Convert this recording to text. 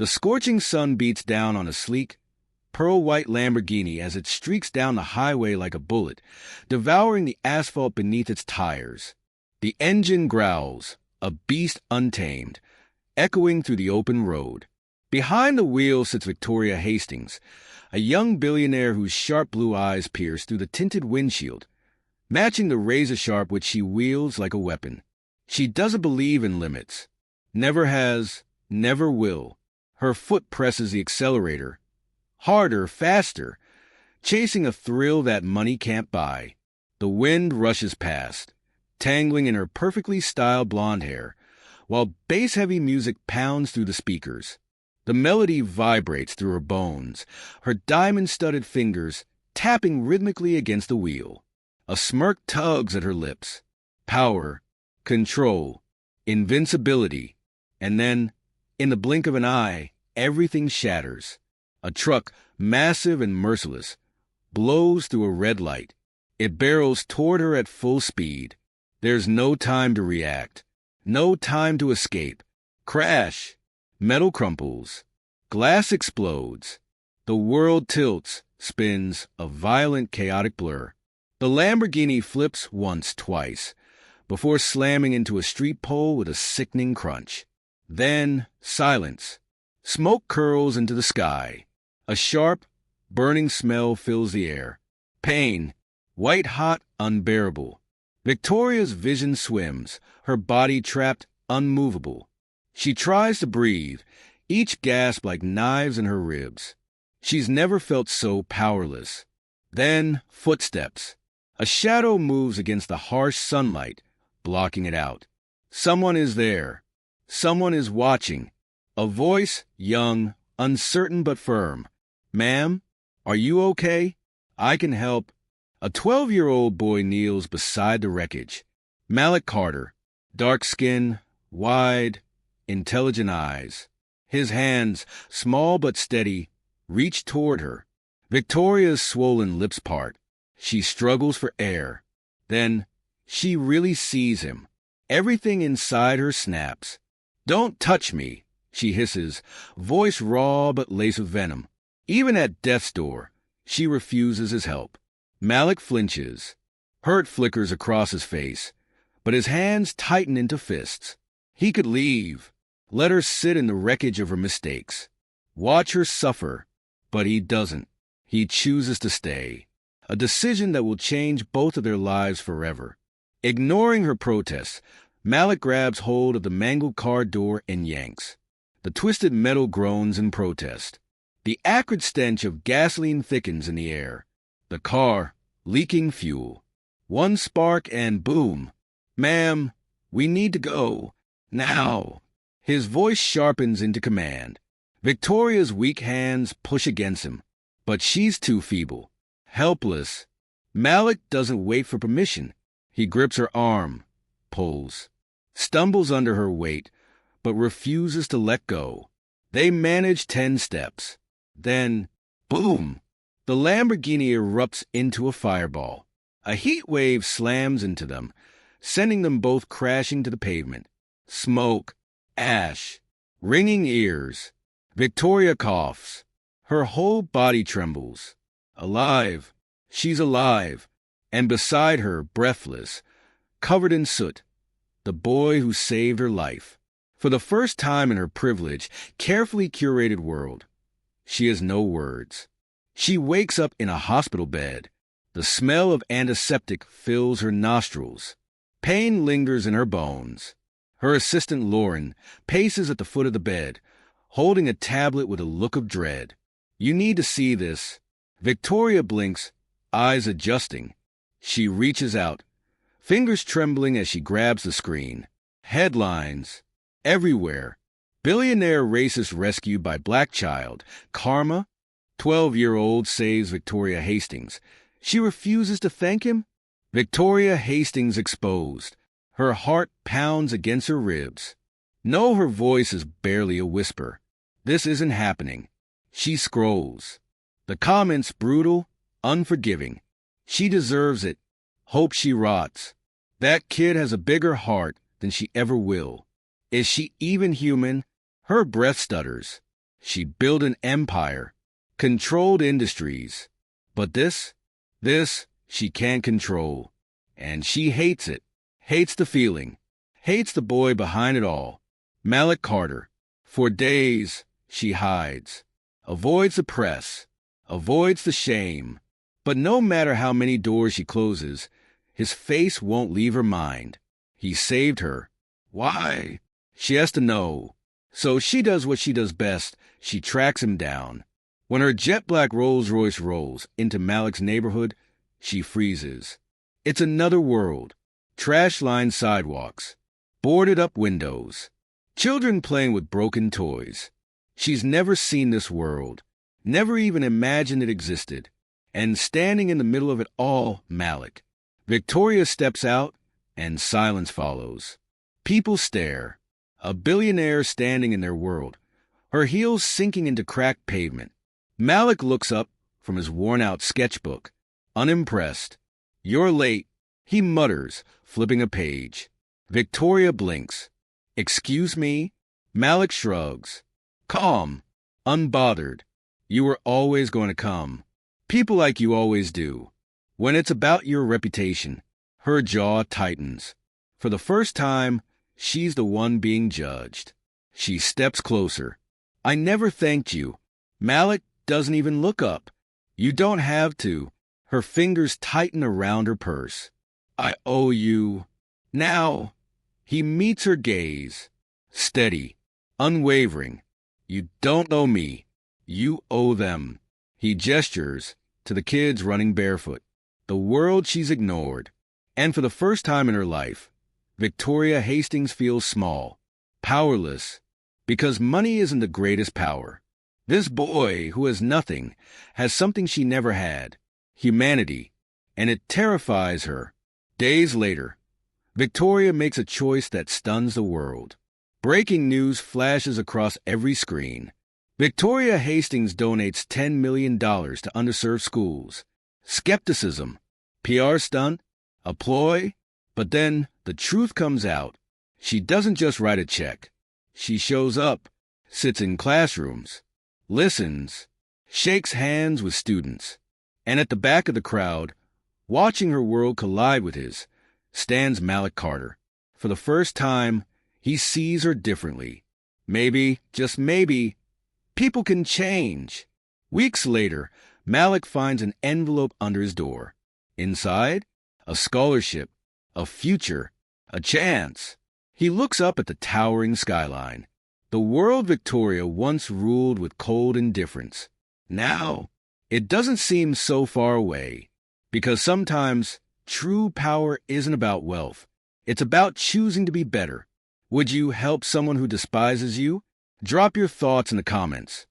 The scorching sun beats down on a sleek, pearl-white Lamborghini as it streaks down the highway like a bullet, devouring the asphalt beneath its tires. The engine growls, a beast untamed, echoing through the open road. Behind the wheel sits Victoria Hastings, a young billionaire whose sharp blue eyes pierce through the tinted windshield, matching the razor-sharp which she wields like a weapon. She doesn't believe in limits. Never has, never will. Her foot presses the accelerator. Harder, faster, chasing a thrill that money can't buy. The wind rushes past, tangling in her perfectly styled blonde hair, while bass-heavy music pounds through the speakers. The melody vibrates through her bones, her diamond-studded fingers tapping rhythmically against the wheel. A smirk tugs at her lips. Power, control, invincibility. And then, in the blink of an eye, everything shatters. A truck, massive and merciless, blows through a red light. It barrels toward her at full speed. There's no time to react. No time to escape. Crash! Metal crumples. Glass explodes. The world tilts, spins, a violent, chaotic blur. The Lamborghini flips once, twice, before slamming into a street pole with a sickening crunch. Then, silence. Smoke curls into the sky. A sharp, burning smell fills the air. Pain, white-hot, unbearable. Victoria's vision swims, her body trapped, unmovable. She tries to breathe, each gasp like knives in her ribs. She's never felt so powerless. Then, footsteps. A shadow moves against the harsh sunlight, blocking it out. Someone is there. Someone is watching. A voice, young, uncertain but firm. "Ma'am, are you okay? I can help." A 12-year-old boy kneels beside the wreckage. Malik Carter, dark skin, wide, intelligent eyes. His hands, small but steady, reach toward her. Victoria's swollen lips part. She struggles for air. Then, she really sees him. Everything inside her snaps. "Don't touch me," she hisses, voice raw but laced with venom. Even at death's door, she refuses his help. Malik flinches. Hurt flickers across his face, but his hands tighten into fists. He could leave, let her sit in the wreckage of her mistakes, watch her suffer, but he doesn't. He chooses to stay, a decision that will change both of their lives forever. Ignoring her protests, Malik grabs hold of the mangled car door and yanks. The twisted metal groans in protest. The acrid stench of gasoline thickens in the air. The car, leaking fuel. One spark and boom. "Ma'am, we need to go. Now." His voice sharpens into command. Victoria's weak hands push against him, but she's too feeble, helpless. Malik doesn't wait for permission. He grips her arm, pulls, stumbles under her weight, but refuses to let go. They manage 10 steps. Then, boom! The Lamborghini erupts into a fireball. A heat wave slams into them, sending them both crashing to the pavement. Smoke, ash, ringing ears. Victoria coughs. Her whole body trembles. Alive. She's alive. And beside her, breathless, covered in soot, the boy who saved her life. For the first time in her privileged, carefully curated world, she has no words. She wakes up in a hospital bed. The smell of antiseptic fills her nostrils. Pain lingers in her bones. Her assistant, Lauren, paces at the foot of the bed, holding a tablet with a look of dread. "You need to see this." Victoria blinks, eyes adjusting. She reaches out, fingers trembling as she grabs the screen. Headlines. Everywhere. Billionaire racist rescued by black child. Karma. 12-year-old saves Victoria Hastings. She refuses to thank him? Victoria Hastings exposed. Her heart pounds against her ribs. No, her voice is barely a whisper. This isn't happening. She scrolls. The comments brutal, unforgiving. She deserves it. Hope she rots. That kid has a bigger heart than she ever will. Is she even human? Her breath stutters. She built an empire, controlled industries. But this, she can't control. And she hates it, hates the feeling, hates the boy behind it all, Malik Carter. For days, she hides, avoids the press, avoids the shame. But no matter how many doors she closes, his face won't leave her mind. He saved her. Why? She has to know. So she does what she does best. She tracks him down. When her jet-black Rolls-Royce rolls into Malik's neighborhood, she freezes. It's another world. Trash-lined sidewalks, boarded-up windows, children playing with broken toys. She's never seen this world, never even imagined it existed. And standing in the middle of it all, Malik. Victoria steps out, and silence follows. People stare. A billionaire standing in their world, her heels sinking into cracked pavement. Malik looks up from his worn-out sketchbook, unimpressed. "You're late," he mutters, flipping a page. Victoria blinks. "Excuse me?" Malik shrugs. Calm, unbothered. "You were always going to come. People like you always do." When it's about your reputation, her jaw tightens. For the first time, she's the one being judged. She steps closer. "I never thanked you." Malik doesn't even look up. "You don't have to." Her fingers tighten around her purse. "I owe you." Now, he meets her gaze. Steady, unwavering. "You don't owe me. You owe them." He gestures to the kids running barefoot, the world she's ignored. And for the first time in her life, Victoria Hastings feels small, powerless, because money isn't the greatest power. This boy, who has nothing, has something she never had, humanity, and it terrifies her. Days later, Victoria makes a choice that stuns the world. Breaking news flashes across every screen. Victoria Hastings donates $10 million to underserved schools. Skepticism, PR stunt, a ploy. But then the truth comes out. She doesn't just write a check. She shows up, sits in classrooms, listens, shakes hands with students. And at the back of the crowd, watching her world collide with his, stands Malik Carter. For the first time, he sees her differently. Maybe, just maybe, people can change. Weeks later, Malik finds an envelope under his door. Inside, a scholarship, a future, a chance. He looks up at the towering skyline. The world Victoria once ruled with cold indifference. Now, it doesn't seem so far away. Because sometimes, true power isn't about wealth. It's about choosing to be better. Would you help someone who despises you? Drop your thoughts in the comments.